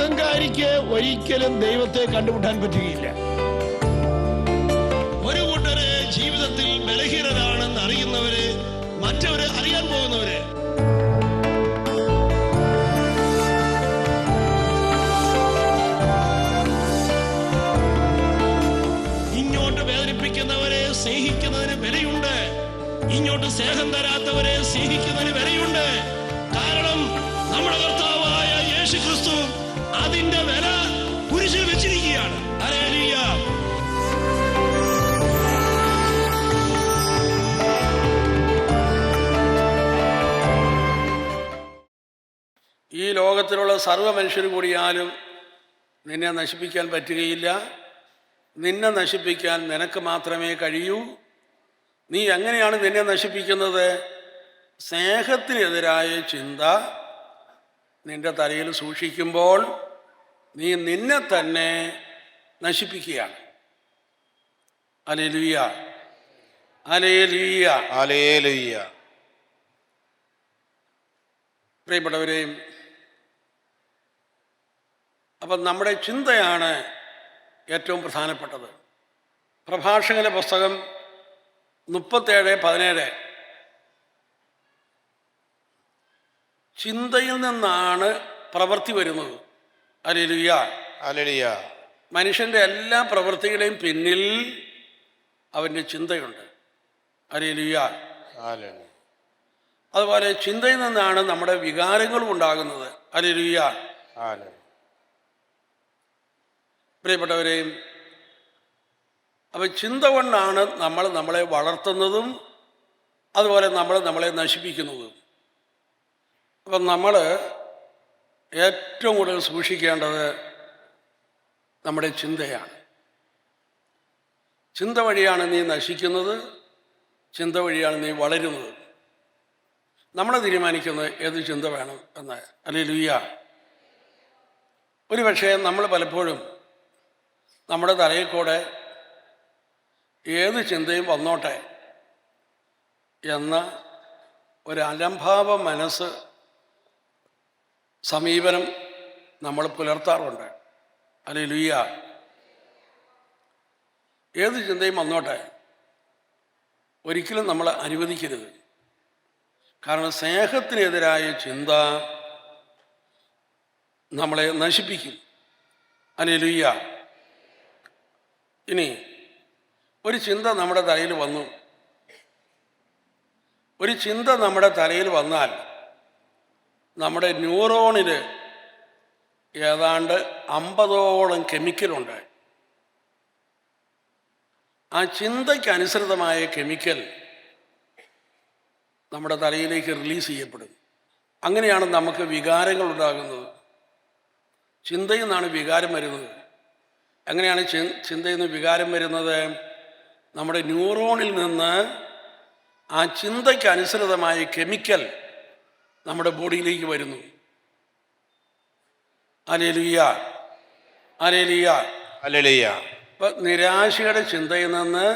അഹങ്കാരിക്ക് ഒരിക്കലും ദൈവത്തെ കണ്ടുമുട്ടാൻ പറ്റുകയില്ല. ഒരു കൂട്ടര് ജീവിതത്തിൽ ബലഹീനരാണെന്ന് അറിയുന്നവര്, മറ്റവര് അറിയാൻ പോകുന്നവര്. ഇങ്ങോട്ട് വേദനിപ്പിക്കുന്നവരെ സ്നേഹിക്കുന്നതിന് വിലയുണ്ട്, ഇങ്ങോട്ട് സ്നേഹം തരാത്തവരെ സ്നേഹിക്കുന്നതിന് വിലയുണ്ട്. കാരണം നമ്മുടെ കർത്താവായ യേശു ക്രിസ്തു അതിന്റെ വില കുരിശിൽ വെച്ചിരിക്കുകയാണ്. ഹല്ലേലൂയ. ഈ ലോകത്തിലുള്ള സർവ്വ മനുഷ്യർ കൂടിയാലും നിന്നെ നശിപ്പിക്കാൻ പറ്റുകയില്ല. നിന്നെ നശിപ്പിക്കാൻ നിനക്ക് മാത്രമേ കഴിയൂ. നീ എങ്ങനെയാണ് നിന്നെ നശിപ്പിക്കുന്നത്? സ്നേഹത്തിനെതിരായ ചിന്ത നിന്റെ തലയിൽ സൂക്ഷിക്കുമ്പോൾ നീ നിന്നെ തന്നെ നശിപ്പിക്കുകയാണ്. ഹല്ലേലൂയ, ഹല്ലേലൂയ, ഹല്ലേലൂയ. പ്രിയപ്പെട്ടവരെയും, അപ്പം നമ്മുടെ ചിന്തയാണ് ഏറ്റവും പ്രധാനപ്പെട്ടത്. പ്രഭാഷകന്റെ പുസ്തകം 37:17 ചിന്തയിൽ നിന്നാണ് പ്രവൃത്തി വരുന്നത്. Hallelujah, hallelujah. മനുഷ്യന്റെ എല്ലാ പ്രവൃത്തികളുടെയും പിന്നിൽ അവൻ്റെ ചിന്തയുണ്ട്. ഹല്ലേലൂയ. ഹല്ലേലൂയ. അതുപോലെ ചിന്തയിൽ നിന്നാണ് നമ്മുടെ വികാരങ്ങളും ഉണ്ടാകുന്നത്. ഹല്ലേലൂയ. ഹല്ലേലൂയ. പ്രിയപ്പെട്ടവരെയും, അപ്പം ചിന്ത കൊണ്ടാണ് നമ്മളെ വളർത്തുന്നതും അതുപോലെ നമ്മളെ നശിപ്പിക്കുന്നതും. അപ്പം നമ്മൾ ഏറ്റവും കൂടുതൽ സൂക്ഷിക്കേണ്ടത് നമ്മുടെ ചിന്തയാണ്. ചിന്ത വഴിയാണ് നീ നശിക്കുന്നത്, ചിന്ത വഴിയാണ് നീ വളരുന്നത്. നമ്മൾ തീരുമാനിക്കുന്നത് ഏത് ചിന്ത വേണം എന്ന്. ഹല്ലേലൂയ. ഒരു പക്ഷേ നമ്മൾ പലപ്പോഴും നമ്മുടെ തലയിൽ കൂടെ ഏത് ചിന്തയും വന്നോട്ടെ എന്ന ഒരു അലംഭാവ മനസ്സ് സമീപനം നമ്മൾ പുലർത്താറുണ്ട്. ഹല്ലേലൂയ. ഏത് ചിന്തയും വന്നോട്ടെ, ഒരിക്കലും നമ്മൾ അനുവദിക്കരുത്. കാരണം സ്നേഹത്തിനെതിരായ ചിന്ത നമ്മളെ നശിപ്പിക്കും. ഹല്ലേലൂയ. ഇനി ഒരു ചിന്ത നമ്മുടെ തലയിൽ വന്നു. ഒരു ചിന്ത നമ്മുടെ തലയിൽ വന്നാൽ നമ്മുടെ ന്യൂറോണിൽ ഏതാണ്ട് 50ഓളം കെമിക്കലുണ്ട്. ആ ചിന്തയ്ക്ക് അനുസൃതമായ കെമിക്കൽ നമ്മുടെ തലയിലേക്ക് റിലീസ് ചെയ്യപ്പെടും. അങ്ങനെയാണ് നമുക്ക് വികാരങ്ങൾ ഉണ്ടാകുന്നത്. ചിന്തയിൽ നിന്നാണ് വികാരം വരുന്നത്. എങ്ങനെയാണ് ചിന്തയിൽ നിന്ന് വികാരം വരുന്നത്? നമ്മുടെ ന്യൂറോണിൽ നിന്ന് ആ ചിന്തയ്ക്ക് അനുസൃതമായ കെമിക്കൽ നമ്മുടെ ബോഡിയിലേക്ക് വരുന്നു. ഹല്ലേലൂയ, ഹല്ലേലൂയ, ഹല്ലേലൂയ. ഇപ്പം നിരാശയുടെ ചിന്തയിൽ നിന്ന്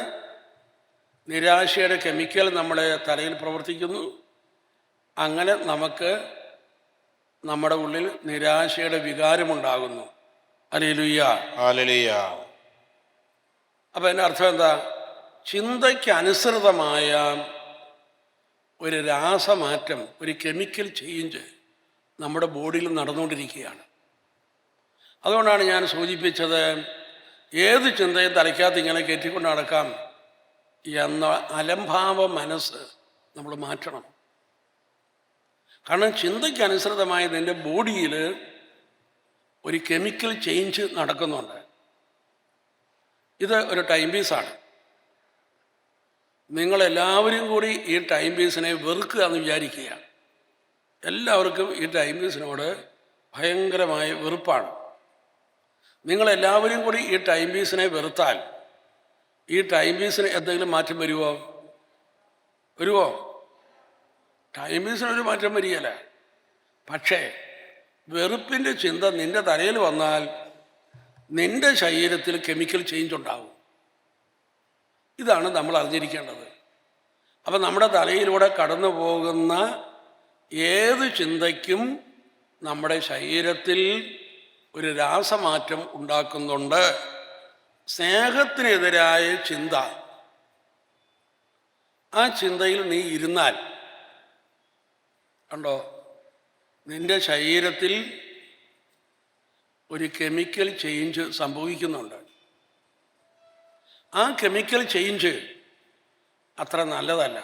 നിരാശയുടെ കെമിക്കൽ നമ്മുടെ തലയിൽ പ്രവർത്തിക്കുന്നു. അങ്ങനെ നമുക്ക് നമ്മുടെ ഉള്ളിൽ നിരാശയുടെ വികാരമുണ്ടാകുന്നു. Hallelujah, hallelujah. അപ്പം അതിൻ്റെ അർത്ഥം എന്താ? ചിന്തയ്ക്ക് അനുസൃതമായ ഒരു രാസമാറ്റം, ഒരു കെമിക്കൽ ചേഞ്ച് നമ്മുടെ ബോഡിയിൽ നടന്നുകൊണ്ടിരിക്കുകയാണ്. അതുകൊണ്ടാണ് ഞാൻ സൂചിപ്പിച്ചത്, ഏത് ചിന്തയും തലയ്ക്കകത്ത് ഇങ്ങനെ കയറ്റിക്കൊണ്ട് നടക്കാം എന്ന അലംഭാവ മനസ്സ് നമ്മൾ മാറ്റണം. കാരണം ചിന്തയ്ക്ക് അനുസൃതമായി നിൻ്റെ ബോഡിയിൽ ഒരു കെമിക്കൽ ചേഞ്ച് നടക്കുന്നുണ്ട്. ഇത് ഒരു ടൈം പീസാണ്. നിങ്ങളെല്ലാവരും കൂടി ഈ ടൈം പീസിനെ വെറുക്കുക എന്ന് വിചാരിക്കുക. എല്ലാവർക്കും ഈ ടൈം പീസിനോട് ഭയങ്കരമായ വെറുപ്പാണ്. നിങ്ങളെല്ലാവരും കൂടി ഈ ടൈം പീസിനെ വെറുത്താൽ ഈ ടൈം പീസിന് എന്തെങ്കിലും മാറ്റം വരുമോ? ടൈം പീസിനൊരു മാറ്റം വരികയില്ല. പക്ഷേ വെറുപ്പിൻ്റെ ചിന്ത നിൻ്റെ തലയിൽ വന്നാൽ നിൻ്റെ ശരീരത്തിൽ കെമിക്കൽ ചേഞ്ച് ഉണ്ടാകും. ഇതാണ് നമ്മൾ അറിഞ്ഞിരിക്കേണ്ടത്. അപ്പം നമ്മുടെ തലയിലൂടെ കടന്നു പോകുന്ന ഏത് ചിന്തയ്ക്കും നമ്മുടെ ശരീരത്തിൽ ഒരു രാസമാറ്റം ഉണ്ടാക്കുന്നുണ്ട്. സ്നേഹത്തിനെതിരായ ചിന്ത, ആ ചിന്തയിൽ നീ ഇരുന്നാൽ കണ്ടോ, നിന്റെ ശരീരത്തിൽ ഒരു കെമിക്കൽ ചേഞ്ച് സംഭവിക്കുന്നുണ്ട്. ആ കെമിക്കൽ ചേഞ്ച് അത്ര നല്ലതല്ല.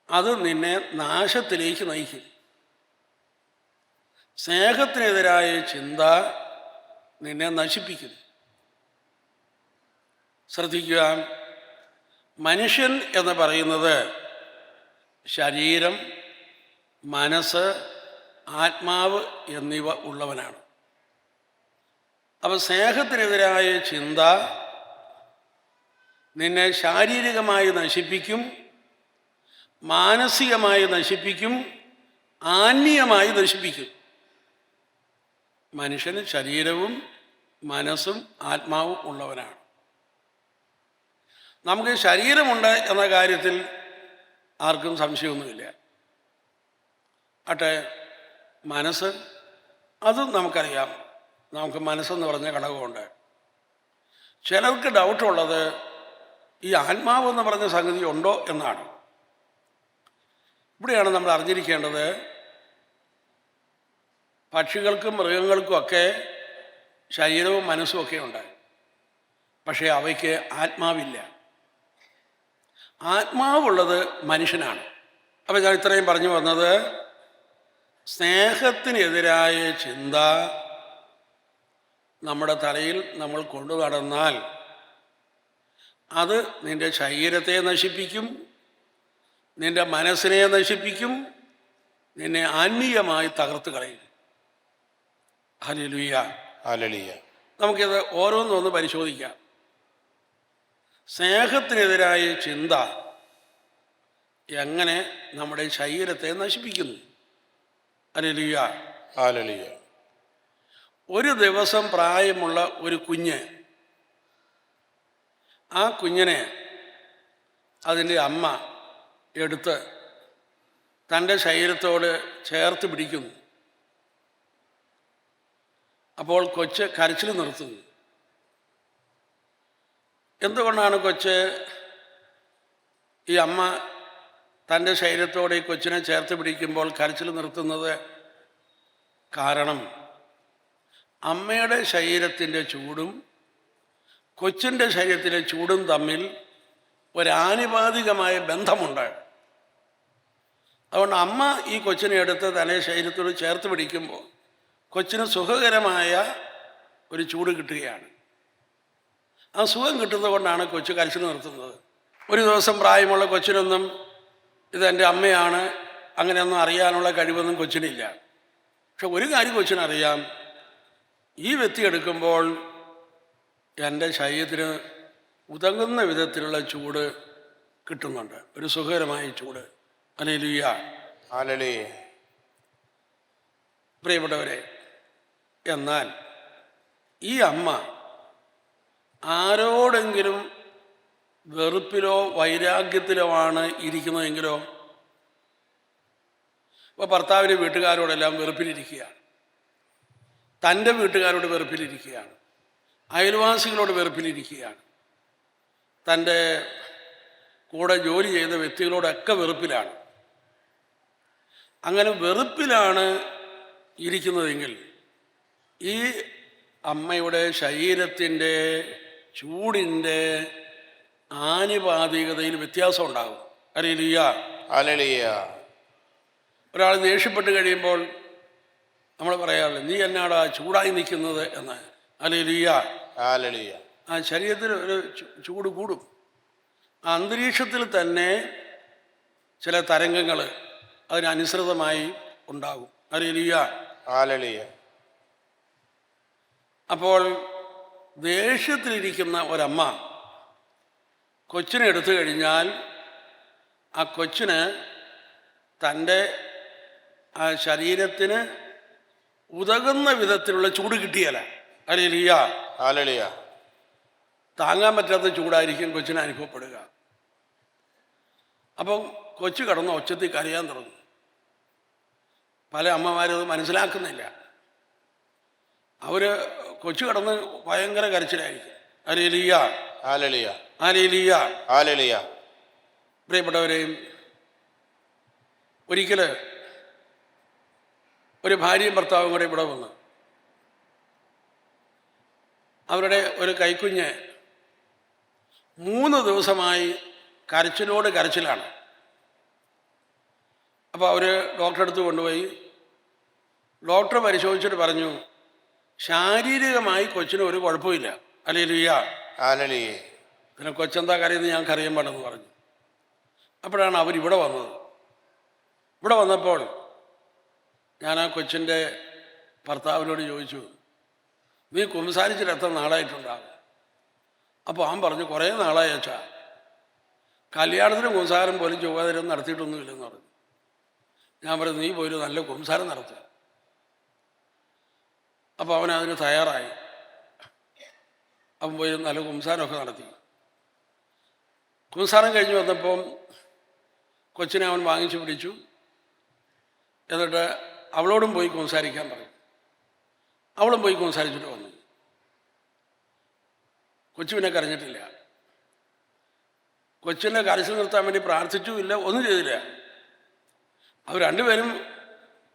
അത് നിന്നെ നാശത്തിലേക്ക് നയിക്കും. സ്നേഹത്തിനെതിരായ ചിന്ത നിന്നെ നശിപ്പിക്കും. ശ്രദ്ധിക്കുക, മനുഷ്യൻ എന്ന് പറയുന്നത് ശരീരം, മനസ്സ്, ആത്മാവ് എന്നിവ ഉള്ളവനാണ്. അപ്പോൾ സ്നേഹത്തിനെതിരായ ചിന്ത നിന്നെ ശാരീരികമായി നശിപ്പിക്കും, മാനസികമായി നശിപ്പിക്കും, ആത്മീയമായി നശിപ്പിക്കും. മനുഷ്യന് ശരീരവും മനസ്സും ആത്മാവും ഉള്ളവനാണ്. നമുക്ക് ശരീരമുണ്ട് എന്ന കാര്യത്തിൽ ആർക്കും സംശയമൊന്നുമില്ല. ആട്ടെ, മനസ്സ്, അതും നമുക്കറിയാം. നമുക്ക് മനസ്സെന്ന് പറഞ്ഞ ഘടകമുണ്ട്. ചിലർക്ക് ഡൗട്ടുള്ളത് ഈ ആത്മാവ് എന്ന് പറഞ്ഞ സംഗതി ഉണ്ടോ എന്നാണ്. ഇവിടെയാണ് നമ്മൾ അറിഞ്ഞിരിക്കേണ്ടത്, പക്ഷികൾക്കും മൃഗങ്ങൾക്കും ഒക്കെ ശരീരവും മനസ്സും ഒക്കെ ഉണ്ട്. പക്ഷേ അവയ്ക്ക് ആത്മാവില്ല. ആത്മാവുള്ളത് മനുഷ്യനാണ്. അപ്പോൾ ഞാൻ ഇത്രയും പറഞ്ഞു വന്നത്, സ്നേഹത്തിനെതിരായ ചിന്ത നമ്മുടെ തലയിൽ നമ്മൾ കൊണ്ടു നടന്നാൽ അത് നിൻ്റെ ശരീരത്തെ നശിപ്പിക്കും, നിൻ്റെ മനസ്സിനെ നശിപ്പിക്കും, നിന്നെ ആത്മീയമായി തകർത്ത് കളയും. Hallelujah, hallelujah. നമുക്കിത് ഓരോന്നൊന്ന് പരിശോധിക്കാം. സ്നേഹത്തിനെതിരായ ചിന്ത എങ്ങനെ നമ്മുടെ ശരീരത്തെ നശിപ്പിക്കുന്നു? Hallelujah, hallelujah. ഒരു ദിവസം പ്രായമുള്ള ഒരു കുഞ്ഞ്, ആ കുഞ്ഞിനെ അതിൻ്റെ അമ്മ എടുത്ത് തൻ്റെ ശരീരത്തോട് ചേർത്ത് പിടിക്കുന്നു. അപ്പോൾ കൊച്ച് കരച്ചിൽ നിർത്തുന്നു. എന്തുകൊണ്ടാണ് കൊച്ച്, ഈ അമ്മ തൻ്റെ ശരീരത്തോടെ ഈ കൊച്ചിനെ ചേർത്ത് പിടിക്കുമ്പോൾ കരച്ചിൽ നിർത്തുന്നത്? കാരണം അമ്മയുടെ ശരീരത്തിൻ്റെ ചൂടും കൊച്ചിൻ്റെ ശരീരത്തിലെ ചൂടും തമ്മിൽ ഒരാനുപാതികമായ ബന്ധമുണ്ട്. അതുകൊണ്ട് അമ്മ ഈ കൊച്ചിനെ എടുത്ത് തൻ്റെ ശരീരത്തോട് ചേർത്ത് പിടിക്കുമ്പോൾ കൊച്ചിന് സുഖകരമായ ഒരു ചൂട് കിട്ടുകയാണ്. ആ സുഖം കിട്ടുന്നത് കൊണ്ടാണ് കൊച്ചു കരച്ചിൽ നിർത്തുന്നത്. ഒരു ദിവസം പ്രായമുള്ള കൊച്ചിനൊന്നും ഇതെൻ്റെ അമ്മയാണ് അങ്ങനെയൊന്നും അറിയാനുള്ള കഴിവൊന്നും കൊച്ചിനില്ല. പക്ഷെ ഒരു കാര്യം കൊച്ചിനറിയാം, ഈ വ്യക്തി എടുക്കുമ്പോൾ എൻ്റെ ശരീരത്തിന് ഉതകുന്ന വിധത്തിലുള്ള ചൂട് കിട്ടുന്നുണ്ട്, ഒരു സുഖകരമായ ചൂട്. Hallelujah, hallelujah. പ്രിയപ്പെട്ടവരെ, എന്നാൽ ഈ അമ്മ ആരോടെങ്കിലും വെറുപ്പിലോ വൈരാഗ്യത്തിലോ ആണ് ഇരിക്കുന്നതെങ്കിലോ, ഇപ്പോൾ ഭർത്താവിൻ്റെ വീട്ടുകാരോടെല്ലാം വെറുപ്പിലിരിക്കുകയാണ്, തൻ്റെ വീട്ടുകാരോട് വെറുപ്പിലിരിക്കുകയാണ്, അയൽവാസികളോട് വെറുപ്പിലിരിക്കുകയാണ്, തൻ്റെ കൂടെ ജോലി ചെയ്ത വ്യക്തികളോടൊക്കെ വെറുപ്പിലാണ്. അങ്ങനെ വെറുപ്പിലാണ് ഇരിക്കുന്നതെങ്കിൽ ഈ അമ്മയുടെ ശരീരത്തിൻ്റെ ചൂടിൻ്റെ ആനുപാതികതയിൽ വ്യത്യാസം ഉണ്ടാകും. Hallelujah, hallelujah. ഒരാൾ ദേഷ്യപ്പെട്ട് കഴിയുമ്പോൾ നമ്മൾ പറയാറില്ല, നീ എന്നാടാ ചൂടായി നിൽക്കുന്നത് എന്ന്. Hallelujah, hallelujah. ആ ശരീരത്തിൽ ഒരു ചൂട് കൂടും. ആ അന്തരീക്ഷത്തിൽ തന്നെ ചില തരംഗങ്ങൾ അതിനനുസൃതമായി ഉണ്ടാകും. Hallelujah, hallelujah. അപ്പോൾ ദേഷ്യത്തിലിരിക്കുന്ന ഒരമ്മ കൊച്ചിനെ എടുത്തു കഴിഞ്ഞാൽ ആ കൊച്ചിന് തൻ്റെ ആ ശരീരത്തിന് ഉതകുന്ന വിധത്തിലുള്ള ചൂട് കിട്ടിയല്ല. Hallelujah, hallelujah. താങ്ങാൻ പറ്റാത്ത ചൂടായിരിക്കും കൊച്ചിന് അനുഭവപ്പെടുക. അപ്പം കൊച്ചു കടന്ന് ഒച്ചത്തിൽ കരയാൻ തുടങ്ങും. പല അമ്മമാരും അത് മനസ്സിലാക്കുന്നില്ല. അവർ കൊച്ചു കിടന്ന് ഭയങ്കര കരച്ചിലായിരിക്കും. ഹല്ലേലൂയ, ഹല്ലേലൂയ, ഹല്ലേലൂയ. ഹല്ലേലൂയ. പ്രിയപ്പെട്ടവരെയും, ഒരിക്കൽ ഒരു ഭാര്യയും ഭർത്താവും കൂടെ ഇവിടെ വന്നു. അവരുടെ ഒരു കൈക്കുഞ്ഞ് 3 ദിവസമായി കരച്ചിലോട് കരച്ചിലാണ്. അപ്പോൾ അവർ ഡോക്ടറെ അടുത്ത് കൊണ്ടുപോയി. ഡോക്ടർ പരിശോധിച്ചിട്ട് പറഞ്ഞു, ശാരീരികമായി കൊച്ചിന് ഒരു കുഴപ്പമില്ല. Hallelujah, hallelujah. പിന്നെ കൊച്ചെന്താ കരയുന്നത് ഞങ്ങൾക്ക് അറിയാൻ പാടെന്ന് പറഞ്ഞു. അപ്പോഴാണ് അവരിവിടെ വന്നത്. ഇവിടെ വന്നപ്പോൾ ഞാൻ ആ കൊച്ചിൻ്റെ ഭർത്താവിനോട് ചോദിച്ചു, നീ കുമ്പസാരിച്ചിട്ട് എത്ര നാളായിട്ടുണ്ടാകും? അപ്പോൾ അവൻ പറഞ്ഞു, കുറേ നാളായി അച്ഛാ, കല്യാണത്തിന് കുമ്പസാരം പോലും ചൊവ്വാതിരം നടത്തിയിട്ടൊന്നുമില്ലെന്ന് പറഞ്ഞു. ഞാൻ പറഞ്ഞു, നീ പോയി നല്ല കുമ്പസാരം നടത്തുക. അപ്പോൾ അവൻ അതിന് തയ്യാറായി. അവൻ പോയി നല്ല കുമ്പസാരമൊക്കെ നടത്തി. കുമ്പസാരം കഴിഞ്ഞ് വന്നപ്പം കൊച്ചിനെ അവൻ വാങ്ങിച്ചു പിടിച്ചു. എന്നിട്ട് അവളോടും പോയി കുമ്പസാരിക്കാൻ പറഞ്ഞു. അവളും പോയി കുമ്പസാരിച്ചിട്ട് വന്നു. കൊച്ചു പിന്നെ കരഞ്ഞിട്ടില്ല. കൊച്ചിനെ കരച്ചിൽ നിർത്താൻ വേണ്ടി പ്രാർത്ഥിച്ചുമില്ല, ഒന്നും ചെയ്തില്ല. അവർ രണ്ടുപേരും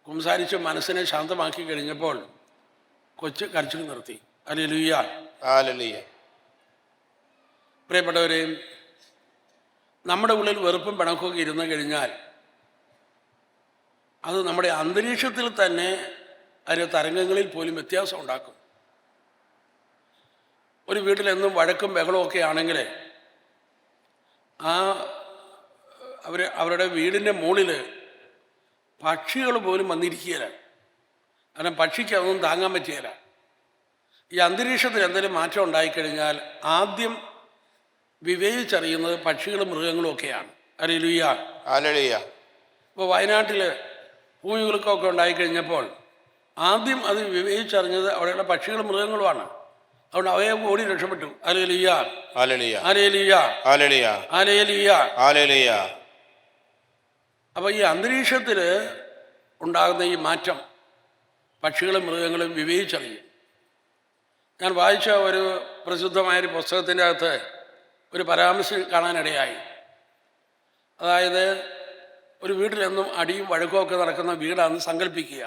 കുമ്പസാരിച്ച് മനസ്സിനെ ശാന്തമാക്കി കഴിഞ്ഞപ്പോൾ കൊച്ച് കരച്ചിൽ നിർത്തി. ഹല്ലേലൂയ, ഹല്ലേലൂയ. പ്രിയപ്പെട്ടവരെയും, നമ്മുടെ ഉള്ളിൽ വെറുപ്പും പിണക്കമൊക്കെ ഇരുന്ന് കഴിഞ്ഞാൽ അത് നമ്മുടെ അന്തരീക്ഷത്തിൽ തന്നെ അതിൻ്റെ തരംഗങ്ങളിൽ പോലും വ്യത്യാസം ഉണ്ടാക്കും. ഒരു വീട്ടിലെന്നും വഴക്കും ബഹളവും ഒക്കെ ആണെങ്കിൽ അവരുടെ വീടിൻ്റെ മുകളിൽ പക്ഷികൾ പോലും വന്നിരിക്കുകയില്ല. കാരണം പക്ഷിക്ക് അതൊന്നും താങ്ങാൻ പറ്റുകയില്ല. ഈ അന്തരീക്ഷത്തിൽ എന്തെങ്കിലും മാറ്റം ഉണ്ടായിക്കഴിഞ്ഞാൽ ആദ്യം വിവേചിച്ചറിയുന്നത് പക്ഷികളും മൃഗങ്ങളും ഒക്കെയാണ്. Hallelujah, hallelujah. ഇപ്പോൾ വയനാട്ടിൽ ഭൂമികുലുക്കമൊക്കെ ഉണ്ടായിക്കഴിഞ്ഞപ്പോൾ ആദ്യം അത് വിവേചിച്ചറിഞ്ഞത് അവിടെയുള്ള പക്ഷികളും മൃഗങ്ങളുമാണ്. അതുകൊണ്ട് അവയെ ഓടി രക്ഷപ്പെട്ടു. ഹല്ലേലൂയ, ഹല്ലേലൂയ, ഹല്ലേലൂയ, ഹല്ലേലൂയ, ഹല്ലേലൂയ. ഹല്ലേലൂയ. അപ്പോൾ ഈ അന്തരീക്ഷത്തിൽ ഉണ്ടാകുന്ന ഈ മാറ്റം പക്ഷികളും മൃഗങ്ങളും വിവേചിച്ചറിയും. ഞാൻ വായിച്ച ഒരു പ്രസിദ്ധമായൊരു പുസ്തകത്തിൻ്റെ അകത്ത് ഒരു പരാമർശം കാണാനിടയായി. അതായത് ഒരു വീട്ടിലെന്നും അടിയും വഴക്കവും ഒക്കെ നടക്കുന്ന വീടാണെന്ന് സങ്കല്പിക്കുക.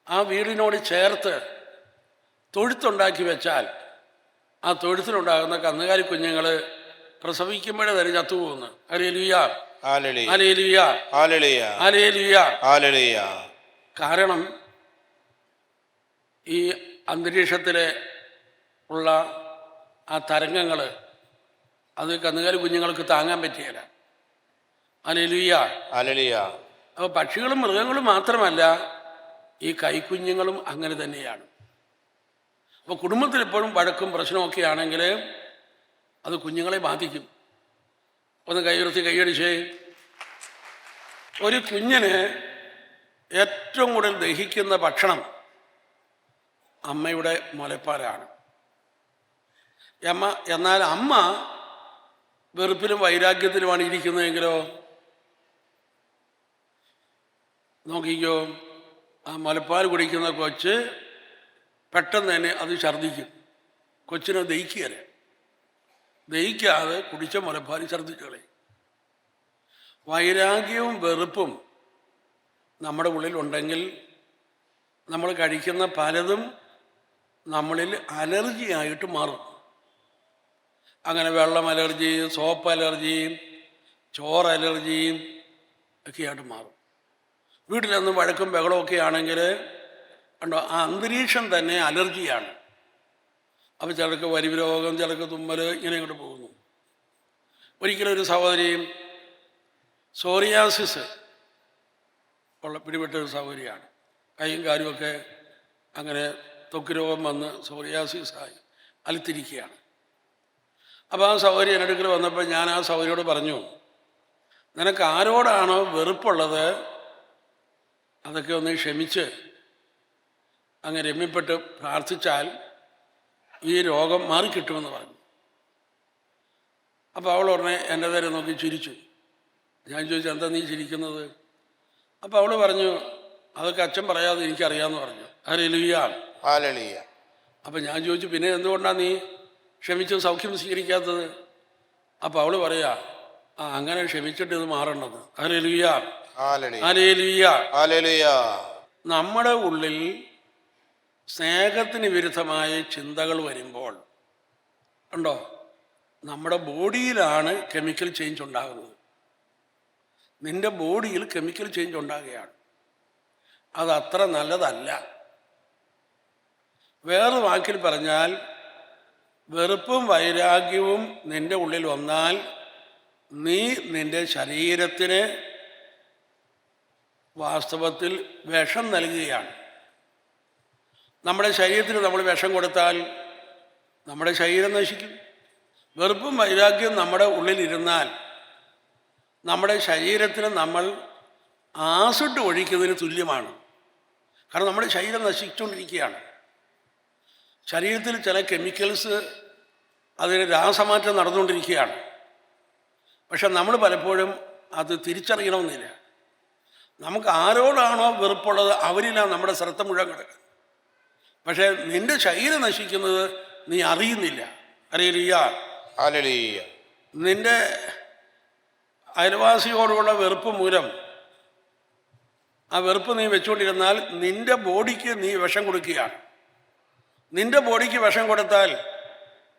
ആ വീടിനോട് ചേർത്ത് തൊഴുത്തുണ്ടാക്കി വെച്ചാൽ ആ തൊഴുത്തിലുണ്ടാകുന്ന കന്നുകാലി കുഞ്ഞുങ്ങൾ പ്രസവിക്കുമ്പോഴേ തന്നെ ചത്തുപോകുന്നു. ഹല്ലേലൂയ, ഹല്ലേലൂയ, ഹല്ലേലൂയ, ഹല്ലേലൂയ, ഹല്ലേലൂയ. ഹല്ലേലൂയ. കാരണം ഈ അന്തരീക്ഷത്തിൽ ഉള്ള ആ തരംഗങ്ങൾ അത് കന്നുകാലി കുഞ്ഞുങ്ങൾക്ക് താങ്ങാൻ പറ്റുകയില്ല. Hallelujah, hallelujah. അപ്പോൾ പക്ഷികളും മൃഗങ്ങളും മാത്രമല്ല, ഈ കൈക്കുഞ്ഞുങ്ങളും അങ്ങനെ തന്നെയാണ്. അപ്പോൾ കുടുംബത്തിൽ എപ്പോഴും വഴക്കും പ്രശ്നമൊക്കെ ആണെങ്കിൽ അത് കുഞ്ഞുങ്ങളെ ബാധിക്കും. ഒന്ന് കൈയുയർത്തി കൈയടിച്ചേ. ഒരു കുഞ്ഞിന് ഏറ്റവും കൂടുതൽ ദഹിക്കുന്ന ഭക്ഷണം അമ്മയുടെ മുലപ്പാലാണ്. എന്നാൽ അമ്മ വെറുപ്പിലും വൈരാഗ്യത്തിലുമാണ് ഇരിക്കുന്നതെങ്കിലോ നോക്കിക്കോ, ആ മുലപ്പാൽ കുടിക്കുന്ന കൊച്ച് പെട്ടെന്ന് തന്നെ അത് ഛർദ്ദിക്കും. കൊച്ചിനെ ദഹിക്കുകയല്ല, ദഹിക്കാതെ കുടിച്ച മുലപ്പാൽ ഛർദ്ദിച്ചു കളയും. വൈരാഗ്യവും വെറുപ്പും നമ്മുടെ ഉള്ളിലുണ്ടെങ്കിൽ നമ്മൾ കഴിക്കുന്ന പലതും നമ്മളിൽ അലർജിയായിട്ട് മാറും. അങ്ങനെ വെള്ളം അലർജിയും സോപ്പ് അലർജിയും ചോറ് അലർജിയും ഒക്കെയായിട്ട് മാറും. വീട്ടിലൊന്നും വഴക്കും ബഹളവും ഒക്കെ ആണെങ്കിൽ കണ്ടോ, ആ അന്തരീക്ഷം തന്നെ അലർജിയാണ്. അപ്പോൾ ചിലർക്ക് വലിവ് രോഗം, ചിലർക്ക് തുമ്മൽ, ഇങ്ങനെ ഇങ്ങോട്ട് പോകുന്നു. ഒരിക്കലും ഒരു സഹോദരിയും സോറിയാസിസ് പിടിപെട്ടൊരു സഹോദരിയാണ്. കൈയും കാലുമൊക്കെ അങ്ങനെ ത്വക്ക് രോഗം വന്ന് സോറിയാസിസായി അലുത്തിരിക്കുകയാണ്. അപ്പോൾ ആ സഹോദരി എൻ്റെ അടുക്കൽ വന്നപ്പോൾ ഞാൻ ആ സഹോദരിയോട് പറഞ്ഞു, നിനക്ക് ആരോടാണോ വെറുപ്പുള്ളത് അതൊക്കെ ഒന്ന് ക്ഷമിച്ച് അങ്ങ് രമ്യപ്പെട്ട് പ്രാർത്ഥിച്ചാൽ ഈ രോഗം മാറിക്കിട്ടുമെന്ന് പറഞ്ഞു. അപ്പോൾ അവൾ ഉടനെ എൻ്റെ നേരെ നോക്കി ചിരിച്ചു. ഞാൻ ചോദിച്ചു, എന്താ നീ ചിരിക്കുന്നത്? അപ്പോൾ അവൾ പറഞ്ഞു, അതൊക്കെ അച്ഛൻ പറയാതെ എനിക്കറിയാമെന്ന് പറഞ്ഞു. ഹല്ലേലൂയ, ഹാലലിയ. അപ്പം ഞാൻ ചോദിച്ചു, പിന്നെ എന്തുകൊണ്ടാണ് നീ ക്ഷമിച്ച് സൗഖ്യം സ്വീകരിക്കാത്തത്? അപ്പം അവള് പറയാ, അങ്ങനെ ക്ഷമിച്ചിട്ട് ഇത് മാറേണ്ടത്. ഹല്ലേലൂയ, ഹാലലിയ. ഹല്ലേലൂയ. ഹാലലിയ. നമ്മുടെ ഉള്ളിൽ സ്നേഹത്തിന് വിരുദ്ധമായ ചിന്തകൾ വരുമ്പോൾ ഉണ്ടോ, നമ്മുടെ ബോഡിയിലാണ് കെമിക്കൽ ചേഞ്ച് ഉണ്ടാകുന്നത്. നിന്റെ ബോഡിയിൽ കെമിക്കൽ ചേഞ്ച് ഉണ്ടാകുകയാണ്. അത് അത്ര നല്ലതല്ല. വേറെ വാക്കിൽ പറഞ്ഞാൽ, വെറുപ്പും വൈരാഗ്യവും നിന്റെ ഉള്ളിൽ വന്നാൽ നീ നിന്റെ ശരീരത്തിന് വാസ്തവത്തിൽ വിഷം നൽകുകയാണ്. നമ്മുടെ ശരീരത്തിന് നമ്മൾ വിഷം കൊടുത്താൽ നമ്മുടെ ശരീരം നശിക്കും. വെറുപ്പും വൈരാഗ്യവും നമ്മുടെ ഉള്ളിലിരുന്നാൽ നമ്മുടെ ശരീരത്തിന് നമ്മൾ ആസിഡ് ഒഴിക്കുന്നതിന് തുല്യമാണ്. കാരണം നമ്മുടെ ശരീരം നശിച്ചുകൊണ്ടിരിക്കുകയാണ്. ശരീരത്തിൽ ചില കെമിക്കൽസ്, അതിന് രാസമാറ്റം നടന്നുകൊണ്ടിരിക്കുകയാണ്. പക്ഷെ നമ്മൾ പലപ്പോഴും അത് തിരിച്ചറിയണമെന്നില്ല. നമുക്ക് ആരോടാണോ വെറുപ്പുള്ളത് അവരിലാണ് നമ്മുടെ ശ്രദ്ധ മുഴുവൻ കിടക്കുന്നത്. പക്ഷേ നിന്റെ ശരീരം നശിക്കുന്നത് നീ അറിയുന്നില്ല. ഹല്ലേലൂയ, ഹാലലിയ. നിന്റെ അയൽവാസിയോടുള്ള വെറുപ്പ് മൂലം ആ വെറുപ്പ് നീ വെച്ചുകൊണ്ടിരുന്നാൽ നിന്റെ ബോഡിക്ക് നീ വിഷം കൊടുക്കുകയാണ്. നിന്റെ ബോഡിക്ക് വിഷം കൊടുത്താൽ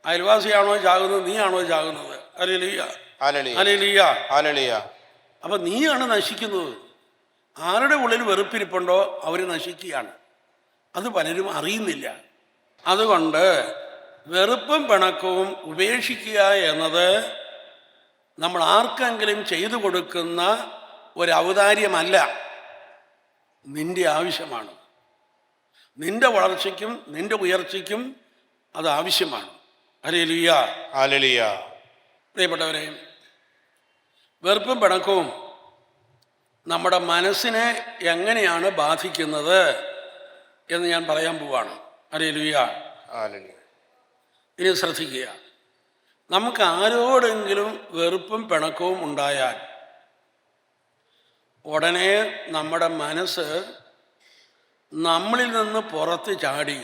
അയൽവാസിയാണോ ചാകുന്നത്, നീയാണോ ചാകുന്നത്? ഹല്ലേലൂയ, ഹല്ലേലൂയ, ഹാലലിയ. അപ്പം നീയാണ് നശിക്കുന്നത്. ആരുടെ ഉള്ളിൽ വെറുപ്പിരിപ്പുണ്ടോ അവർ നശിക്കുകയാണ്. അത് പലരും അറിയുന്നില്ല. അതുകൊണ്ട് വെറുപ്പും പിണക്കവും ഉപേക്ഷിക്കുക എന്നത് നമ്മൾ ആർക്കെങ്കിലും ചെയ്തു കൊടുക്കുന്ന ഒരു ഔദാര്യമല്ല, നിന്റെ ആവശ്യമാണ്. നിന്റെ വളർച്ചയ്ക്കും നിന്റെ ഉയർച്ചയ്ക്കും അത് ആവശ്യമാണ്. ഹല്ലേലൂയ, ഹാലലിയ. പ്രിയപ്പെട്ടവരെ, വെറുപ്പും പിണക്കവും നമ്മുടെ മനസ്സിനെ എങ്ങനെയാണ് ബാധിക്കുന്നത് എന്ന് ഞാൻ പറയാൻ പോവാണ്. ഹല്ലേലൂയ, ഹാലലിയ. ഇനി ശ്രദ്ധിക്കുക. നമുക്ക് ആരോടെങ്കിലും വെറുപ്പും പിണക്കവും ഉണ്ടായാൽ ഉടനെ നമ്മുടെ മനസ്സ് നമ്മളിൽ നിന്ന് പുറത്ത് ചാടി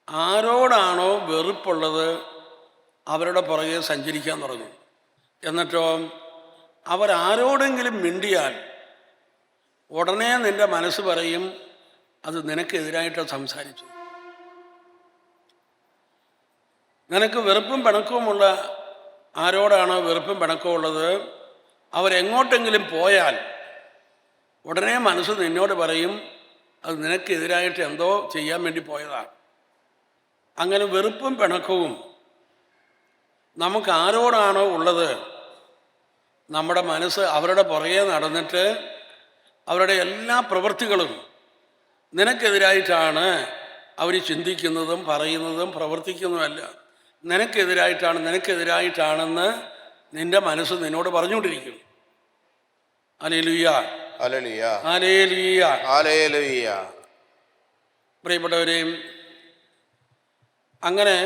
ആരോടാണോ വെറുപ്പുള്ളത് അവരുടെ പുറകെ സഞ്ചരിക്കാൻ തുടങ്ങും. എന്നിട്ടോ അവരാരോടെങ്കിലും മിണ്ടിയാൽ ഉടനെ നിന്റെ മനസ്സ് പറയും, അത് നിനക്കെതിരായിട്ടാണ് സംസാരിച്ചു. നിനക്ക് വെറുപ്പും പിണക്കവുമുള്ള ആരോടാണോ വെറുപ്പും പിണക്കവും ഉള്ളത് അവരെങ്ങോട്ടെങ്കിലും പോയാൽ ഉടനെ മനസ്സ് നിന്നോട് പറയും, അത് നിനക്കെതിരായിട്ട് എന്തോ ചെയ്യാൻ വേണ്ടി പോയതാണ്. അങ്ങനെ വെറുപ്പും പിണക്കവും നമുക്ക് ആരോടാണോ ഉള്ളത് നമ്മുടെ മനസ്സ് അവരുടെ പുറകെ നടന്നിട്ട് അവരുടെ എല്ലാ പ്രവൃത്തികളും നിനക്കെതിരായിട്ടാണ് അവർ ചിന്തിക്കുന്നതും പറയുന്നതും പ്രവർത്തിക്കുന്നതുമല്ല, നിനക്കെതിരായിട്ടാണെന്ന് നിന്റെ മനസ്സ് നിന്നോട് പറഞ്ഞുകൊണ്ടിരിക്കും. ഹല്ലേലൂയ, ഹല്ലേലൂയ, ഹല്ലേലൂയ, ഹാലലിയ. പ്രിയപ്പെട്ടവരെയും, അങ്ങനെ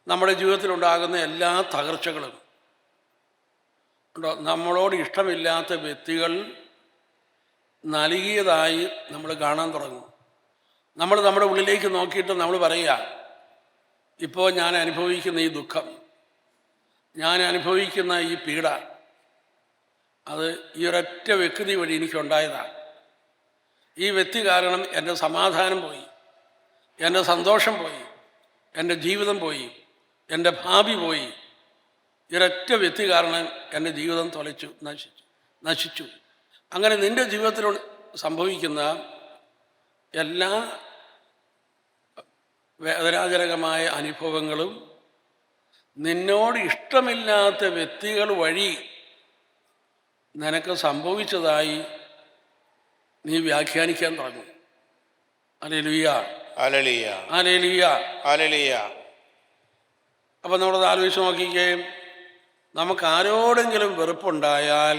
നമ്മുടെ ജീവിതത്തിലുണ്ടാകുന്ന എല്ലാ തകർച്ചകളും ഉണ്ടോ, നമ്മളോട് ഇഷ്ടമില്ലാത്ത വ്യക്തികൾ നൽകിയതായി നമ്മൾ കാണാൻ തുടങ്ങും. നമ്മൾ നമ്മുടെ ഉള്ളിലേക്ക് നോക്കിയിട്ട് നമ്മൾ പറയുക, ഇപ്പോൾ ഞാൻ അനുഭവിക്കുന്ന ഈ ദുഃഖം, ഞാൻ അനുഭവിക്കുന്ന ഈ പീഡ, അത് ഈ ഒരൊറ്റ വ്യക്തി വഴി എനിക്കുണ്ടായതാണ്. ഈ വ്യക്തി കാരണം എൻ്റെ സമാധാനം പോയി, എൻ്റെ സന്തോഷം പോയി, എൻ്റെ ജീവിതം പോയി, എൻ്റെ ഭാവി പോയി. ഈ ഒരൊറ്റ വ്യക്തി കാരണം എൻ്റെ ജീവിതം നശിച്ചു. അങ്ങനെ നിൻ്റെ ജീവിതത്തിൽ സംഭവിക്കുന്ന എല്ലാ വേദനാജനകമായ അനുഭവങ്ങളും നിന്നോട് ഇഷ്ടമില്ലാത്ത വ്യക്തികൾ വഴി നിനക്ക് സംഭവിച്ചതായി നീ വ്യാഖ്യാനിക്കാൻ തുടങ്ങും. ഹല്ലേലൂയ, ഹല്ലേലൂയ, ഹല്ലേലൂയ, ഹല്ലേലൂയ. അപ്പം നമ്മളത് ആലോചിച്ച് നോക്കിക്കേ. നമുക്ക് ആരോടെങ്കിലും വെറുപ്പുണ്ടായാൽ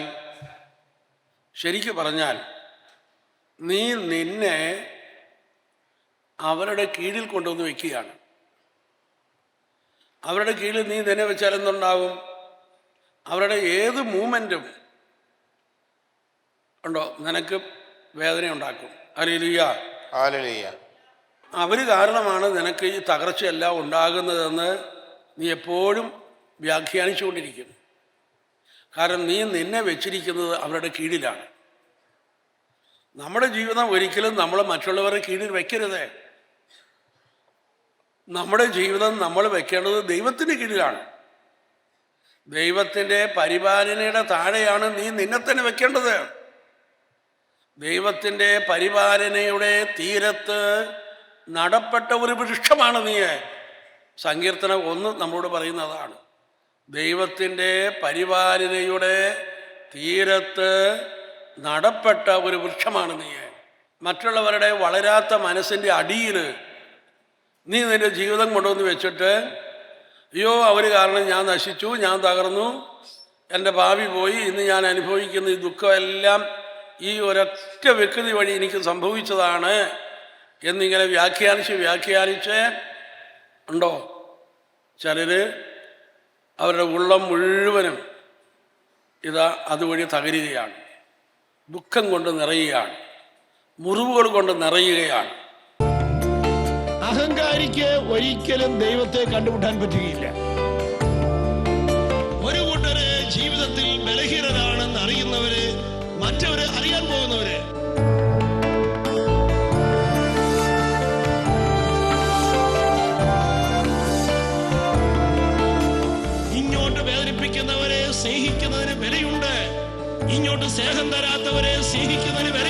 ശരിക്കു പറഞ്ഞാൽ നീ നിന്നെ അവരുടെ കീഴിൽ കൊണ്ടുവന്ന് വയ്ക്കുകയാണ്. അവരുടെ കീഴിൽ നീ നിന്നെ വെച്ചാൽ എന്തുണ്ടാകും? അവരുടെ ഏത് മൂവ്മെൻറ്റും ഉണ്ടോ നിനക്ക് വേദന ഉണ്ടാക്കും. Hallelujah, hallelujah. അവർ കാരണമാണ് നിനക്ക് ഈ തകർച്ചയെല്ലാം ഉണ്ടാകുന്നതെന്ന് നീ എപ്പോഴും വ്യാഖ്യാനിച്ചുകൊണ്ടിരിക്കും. കാരണം നീ നിന്നെ വെച്ചിരിക്കുന്നത് അവരുടെ കീഴിലാണ്. നമ്മുടെ ജീവിതം ഒരിക്കലും നമ്മൾ മറ്റുള്ളവരുടെ കീഴിൽ വയ്ക്കരുത്. നമ്മുടെ ജീവിതം നമ്മൾ വെക്കേണ്ടത് ദൈവത്തിൻ്റെ കീഴിലാണ്. ദൈവത്തിൻ്റെ പരിപാലനയുടെ താഴെയാണ് നീ നിന്നെ തന്നെ വെക്കേണ്ടത്. ദൈവത്തിൻ്റെ പരിപാലനയുടെ തീരത്ത് നടപ്പെട്ട ഒരു വൃക്ഷമാണ് നീ. സങ്കീർത്തനം 1 നമ്മളോട് പറയുന്നതാണ്. ദൈവത്തിൻ്റെ പരിപാലനയുടെ തീരത്ത് നടപ്പെട്ട ഒരു വൃക്ഷമാണ് നീ. മറ്റുള്ളവരുടെ വളരാത്ത മനസ്സിൻ്റെ അടിയിൽ നീ നിൻ്റെ ജീവിതം കൊണ്ടുവന്ന് വെച്ചിട്ട് അയ്യോ അവർ കാരണം ഞാൻ നശിച്ചു, ഞാൻ തകർന്നു, എൻ്റെ ഭാവി പോയി, ഇന്ന് ഞാൻ അനുഭവിക്കുന്ന ഈ ദുഃഖമെല്ലാം ഈ ഒരൊറ്റ വ്യക്തി വഴി എനിക്ക് സംഭവിച്ചതാണ് എന്നിങ്ങനെ വ്യാഖ്യാനിച്ച് ഉണ്ടോ? ചിലർ അവരുടെ ഉള്ളം മുഴുവനും അതുവഴി തകരുകയാണ്, ദുഃഖം കൊണ്ട് നിറയുകയാണ്, മുറിവുകൾ കൊണ്ട് നിറയുകയാണ്. അഹങ്കാരിക്ക് ഒരിക്കലും ദൈവത്തെ കണ്ടുമുട്ടാൻ പറ്റുകയില്ല. ഒരു കൂട്ടര് ജീവിതത്തിൽ ബലഹീനരാണെന്ന് അറിയുന്നവര്, മറ്റവര് അറിയാൻ പോകുന്നവര്. ഇങ്ങോട്ട് വേദനിപ്പിക്കുന്നവരെ സ്നേഹിക്കുന്നതിന് വിലയുണ്ട്, ഇങ്ങോട്ട് സ്നേഹം തരാത്തവരെ സ്നേഹിക്കുന്നതിന് വില